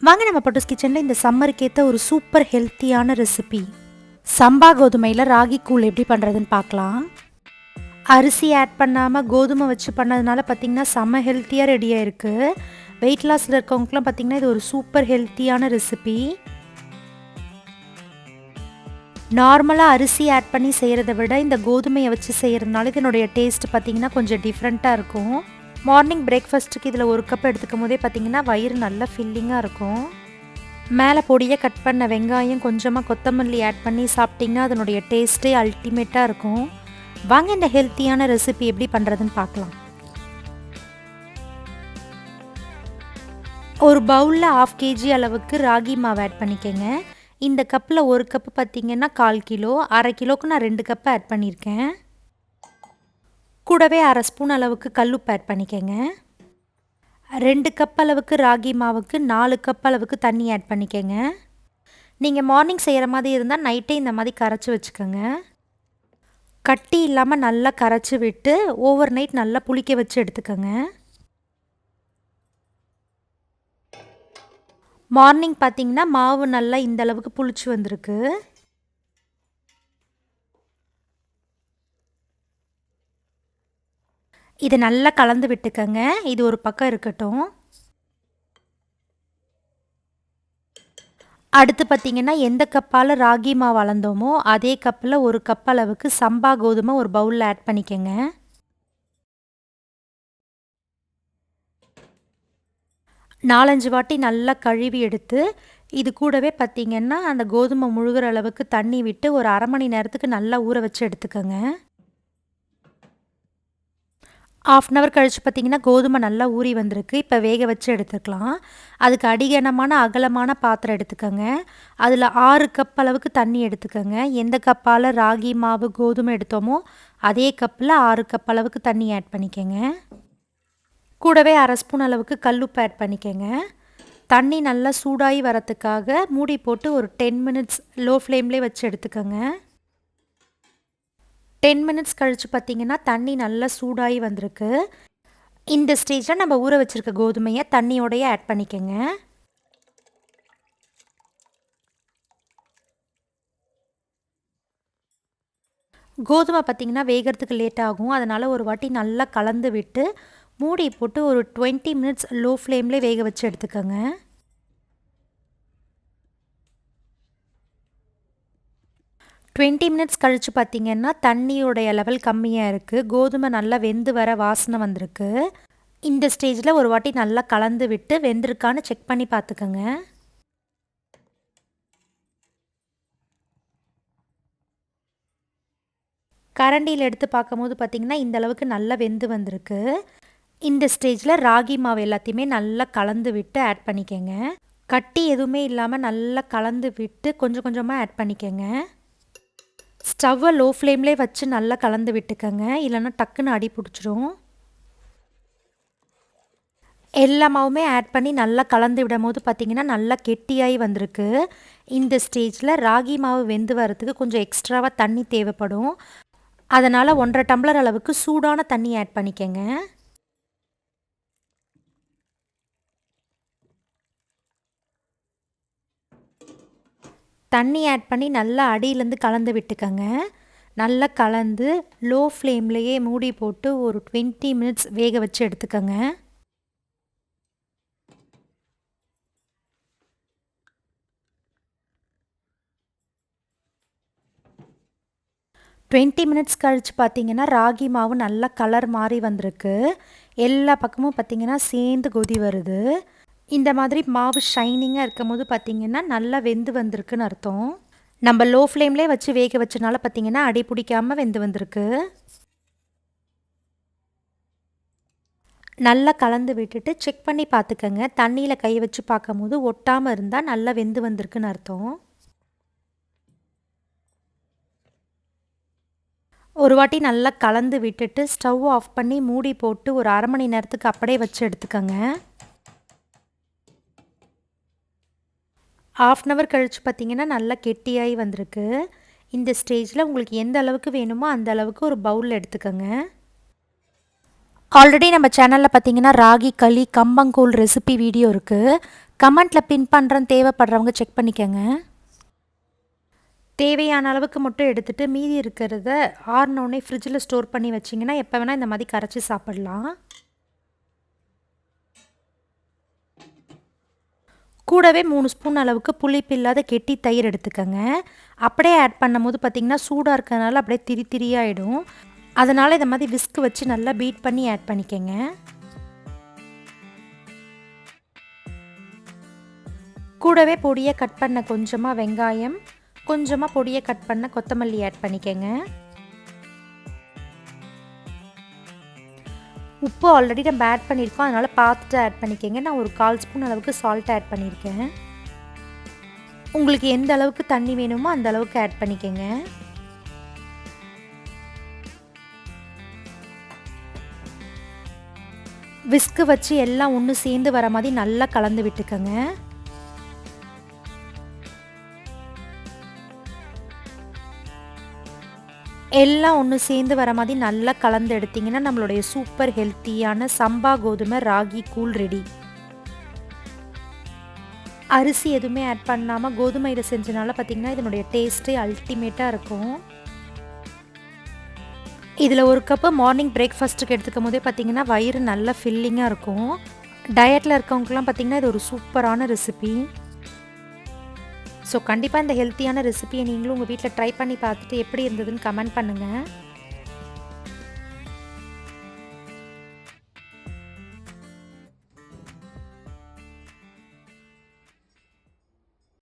வாங்க நம்ம பட்டூஸ் கிச்சனில் இந்த சம்மருக்கு ஏற்ற ஒரு சூப்பர் ஹெல்த்தியான ரெசிபி சம்பா கோதுமையில் ராகி கூழ் எப்படி பண்ணுறதுன்னு பார்க்கலாம். அரிசி ஆட் பண்ணாமல் கோதுமை வச்சு பண்ணதுனால பார்த்திங்கன்னா செம்ம ஹெல்த்தியாக ரெடியாக இருக்குது. வெயிட் லாஸில் இருக்கவங்களுக்குலாம் பார்த்திங்கன்னா இது ஒரு சூப்பர் ஹெல்த்தியான ரெசிபி. நார்மலாக அரிசி ஆட் பண்ணி செய்கிறத விட இந்த கோதுமையை வச்சு செய்கிறதுனால இதனுடைய டேஸ்ட் பார்த்திங்கன்னா கொஞ்சம் டிஃப்ரெண்ட்டாக இருக்கும். மார்னிங் பிரேக்ஃபாஸ்ட்டுக்கு இதில் ஒரு கப் எடுத்துக்கும் போதே பார்த்திங்கன்னா வயிறு நல்லா ஃபில்லிங்காக இருக்கும். மேலே பொடியாக கட் பண்ண வெங்காயம் கொஞ்சமாக கொத்தமல்லி ஆட் பண்ணி சாப்பிட்டிங்கன்னா அதனுடைய டேஸ்ட்டே அல்டிமேட்டாக இருக்கும். வாங்க இந்த ஹெல்த்தியான ரெசிபி எப்படி பண்ணுறதுன்னு பார்க்கலாம். ஒரு பவுலில் 1/2 kg அளவுக்கு ராகி மாவு ஆட் பண்ணிக்கோங்க. இந்த கப்பில் ஒரு கப்பு பார்த்திங்கன்னா 1/4 கிலோ, 1/2 கிலோவுக்கு நான் 2 கப்பு ஆட் பண்ணியிருக்கேன். கூடவே 1/2 ஸ்பூன் அளவுக்கு கல்லுப்பு ஆட் பண்ணிக்கோங்க. 2 கப் அளவுக்கு ராகி மாவுக்கு 4 கப் அளவுக்கு தண்ணி ஆட் பண்ணிக்கோங்க. நீங்கள் மார்னிங் செய்கிற மாதிரி இருந்தால் நைட்டே இந்த மாதிரி கரைச்சி வச்சுக்கோங்க. கட்டி இல்லாமல் நல்லா கரைச்சி விட்டு ஓவர் நைட் நல்லா புளிக்க வச்சு எடுத்துக்கோங்க. மார்னிங் பார்த்திங்கன்னா மாவு நல்லா இந்த அளவுக்கு புளிச்சு வந்திருக்கு. இதை நல்லா கலந்து விட்டுக்கங்க. இது ஒரு பக்கம் இருக்கட்டும். அடுத்து பார்த்திங்கன்னா எந்த கப்பால் ராகி மாவு அளந்தோமோ அதே கப்பில் ஒரு கப் அளவுக்கு சம்பா கோதுமை ஒரு பவுலில் ஆட் பண்ணிக்கோங்க. நாலஞ்சு வாட்டி நல்லா கழுவி எடுத்து இது கூடவே பார்த்திங்கன்னா அந்த கோதுமை முழுகிற அளவுக்கு தண்ணி விட்டு ஒரு 1/2 மணி நேரத்துக்கு நல்லா ஊற வச்சு எடுத்துக்கோங்க. 1/2 hour கழித்து பார்த்திங்கன்னா கோதுமை நல்லா ஊறி வந்திருக்கு. இப்போ வேக வச்சு எடுத்துக்கலாம். அதுக்கு அடிகனமான அகலமான பாத்திரம் எடுத்துக்கோங்க. அதில் 6 கப் அளவுக்கு தண்ணி எடுத்துக்கோங்க. எந்த கப்பால் ராகி மாவு கோதுமை எடுத்தோமோ அதே கப்பில் 6 கப் அளவுக்கு தண்ணி ஆட் பண்ணிக்கோங்க. கூடவே 1/2 ஸ்பூன் அளவுக்கு கல்லுப்பு ஆட் பண்ணிக்கோங்க. தண்ணி நல்லா சூடாகி வரத்துக்காக மூடி போட்டு ஒரு 10 minutes லோ ஃப்ளேம்லேயே வச்சு எடுத்துக்கோங்க. 10 minutes கழித்து பார்த்திங்கன்னா தண்ணி நல்லா சூடாகி வந்திருக்கு. இந்த ஸ்டேஜில் நம்ம ஊற வச்சுருக்க கோதுமையை தண்ணியோடையே ஆட் பண்ணிக்கோங்க. கோதுமை பார்த்திங்கன்னா வேகிறதுக்கு லேட் ஆகும். அதனால் ஒரு வாட்டி நல்லா கலந்து விட்டு மூடி போட்டு ஒரு 20 minutes லோ ஃப்ளேம்லேயே வேக வச்சு எடுத்துக்கோங்க. டுவெண்ட்டி மினிட்ஸ் கழித்து பார்த்திங்கன்னா தண்ணியோடைய லெவல் கம்மியாக இருக்குது. கோதுமை நல்லா வெந்து வர வாசனை வந்திருக்கு. இந்த ஸ்டேஜில் ஒரு வாட்டி நல்லா கலந்து விட்டு வெந்திருக்கான்னு செக் பண்ணி பார்த்துக்கோங்க. கரண்டியில் எடுத்து பார்க்கும்போது பார்த்திங்கன்னா இந்த அளவுக்கு நல்லா வெந்து வந்திருக்கு. இந்த ஸ்டேஜில் ராகி மாவு எல்லாத்தையுமே நல்லா கலந்து விட்டு ஆட் பண்ணிக்கோங்க. கட்டி எதுவுமே இல்லாமல் நல்லா கலந்து விட்டு கொஞ்சம் கொஞ்சமாக ஆட் பண்ணிக்கோங்க. ஸ்டவ்வை லோ ஃப்ளேம்லேயே வச்சு நல்லா கலந்து விட்டுக்கோங்க. இல்லைன்னா டக்குன்னு அடி பிடிச்சிரும். எல்லா மாவுமே ஆட் பண்ணி நல்லா கலந்து விடும் போது பார்த்திங்கன்னா நல்லா கெட்டியாகி வந்திருக்கு. இந்த ஸ்டேஜில் ராகி மாவு வெந்து வரத்துக்கு கொஞ்சம் எக்ஸ்ட்ராவாக தண்ணி தேவைப்படும். அதனால் 1.5 டம்ளர் அளவுக்கு சூடான தண்ணி ஆட் பண்ணிக்கோங்க. தண்ணி ஆட் பண்ணி நல்லா அடியிலேருந்து கலந்து விட்டுக்கோங்க. நல்லா கலந்து லோ ஃப்ளேம்லேயே மூடி போட்டு ஒரு 20 minutes வேக வச்சு எடுத்துக்கோங்க. டுவெண்ட்டி மினிட்ஸ் கழித்து பார்த்திங்கன்னா ராகி மாவு நல்லா கலர் மாறி வந்திருக்கு. எல்லா பக்கமும் பார்த்திங்கன்னா சேர்ந்து கொதி வருது. இந்த மாதிரி மாவு ஷைனிங்காக இருக்கும் போது பார்த்திங்கன்னா நல்லா வெந்து வந்திருக்குன்னு அர்த்தம். நம்ம லோ ஃப்ளேம்லேயே வச்சு வேக வச்சனால பார்த்திங்கன்னா அடி பிடிக்காமல் வெந்து வந்திருக்கு. நல்லா கலந்து விட்டுட்டு செக் பண்ணி பார்த்துக்கோங்க. தண்ணியில் கை வச்சு பார்க்கும் போது ஒட்டாமல் இருந்தால் நல்லா வெந்து வந்திருக்குன்னு அர்த்தம். ஒரு வாட்டி நல்லா கலந்து விட்டுட்டு ஸ்டவ் ஆஃப் பண்ணி மூடி போட்டு ஒரு 1/2 மணி நேரத்துக்கு அப்படியே வச்சு எடுத்துக்கோங்க. 1/2 hour கழித்து பார்த்திங்கன்னா நல்லா கெட்டியாகி வந்திருக்கு. இந்த ஸ்டேஜில் உங்களுக்கு எந்த அளவுக்கு வேணுமோ அந்த அளவுக்கு ஒரு பவுலில் எடுத்துக்கோங்க. ஆல்ரெடி நம்ம சேனலில் பார்த்தீங்கன்னா ராகி களி கம்பங்கூழ் ரெசிபி வீடியோ இருக்குது. கமெண்ட்டில் பின் பண்ணுறேன், தேவைப்படுறவங்க செக் பண்ணிக்கோங்க. தேவையான அளவுக்கு மட்டும் எடுத்துகிட்டு மீதி இருக்கிறத ஆறினோடனே ஃப்ரிட்ஜில் ஸ்டோர் பண்ணி வச்சிங்கன்னா எப்போ வேணால் இந்த மாதிரி கரைச்சி சாப்பிட்லாம். கூடவே 3 ஸ்பூன் அளவுக்கு புளிப்பு இல்லாத கெட்டி தயிர் எடுத்துக்கோங்க. அப்படியே ஆட் பண்ணும்போது பார்த்திங்கன்னா சூடாக இருக்கிறதுனால அப்படியே திரி திரியாகிடும். அதனால் இந்த மாதிரி விஸ்க் வச்சு நல்லா பீட் பண்ணி ஆட் பண்ணிக்கோங்க. கூடவே பொடியை கட் பண்ண கொஞ்சமாக வெங்காயம், கொஞ்சமாக பொடியை கட் பண்ண கொத்தமல்லி ஆட் பண்ணிக்கோங்க. உப்பு ஆல்ரெடி நம்ம ஆட் பண்ணியிருக்கோம், அதனால் பார்த்துட்டு ஆட் பண்ணிக்கோங்க. நான் ஒரு 1/4 ஸ்பூன் அளவுக்கு சால்ட் ஆட் பண்ணியிருக்கேன். உங்களுக்கு எந்த அளவுக்கு தண்ணி வேணுமோ அந்த அளவுக்கு ஆட் பண்ணிக்கோங்க. விஸ்கு வச்சு எல்லாம் ஒன்று சேர்ந்து வர மாதிரி நல்லா கலந்து விட்டுக்கோங்க. எல்லாம் ஒன்று சேர்ந்து வர மாதிரி நல்லா கலந்து எடுத்திங்கன்னா நம்மளுடைய சூப்பர் ஹெல்த்தியான சம்பா கோதுமை ராகி கூழ் ரெடி. அரிசி எதுவுமே ஆட் பண்ணாமல் கோதுமையில் செஞ்சனால பார்த்திங்கன்னா இதனுடைய டேஸ்ட்டே அல்டிமேட்டாக இருக்கும். இதில் ஒரு கப்பு மார்னிங் பிரேக்ஃபாஸ்ட்டுக்கு எடுத்துக்கும் போதே பார்த்திங்கன்னா வயிறு நல்லா ஃபில்லிங்காக இருக்கும். டயட்டில் இருக்கவங்களுக்குலாம் பார்த்திங்கன்னா இது ஒரு சூப்பரான ரெசிபி. ஸோ கண்டிப்பாக இந்த ஹெல்த்தியான ரெசிபியை நீங்களும் உங்கள் வீட்டில் ட்ரை பண்ணி பார்த்துட்டு எப்படி இருந்ததுன்னு கமெண்ட் பண்ணுங்கள்.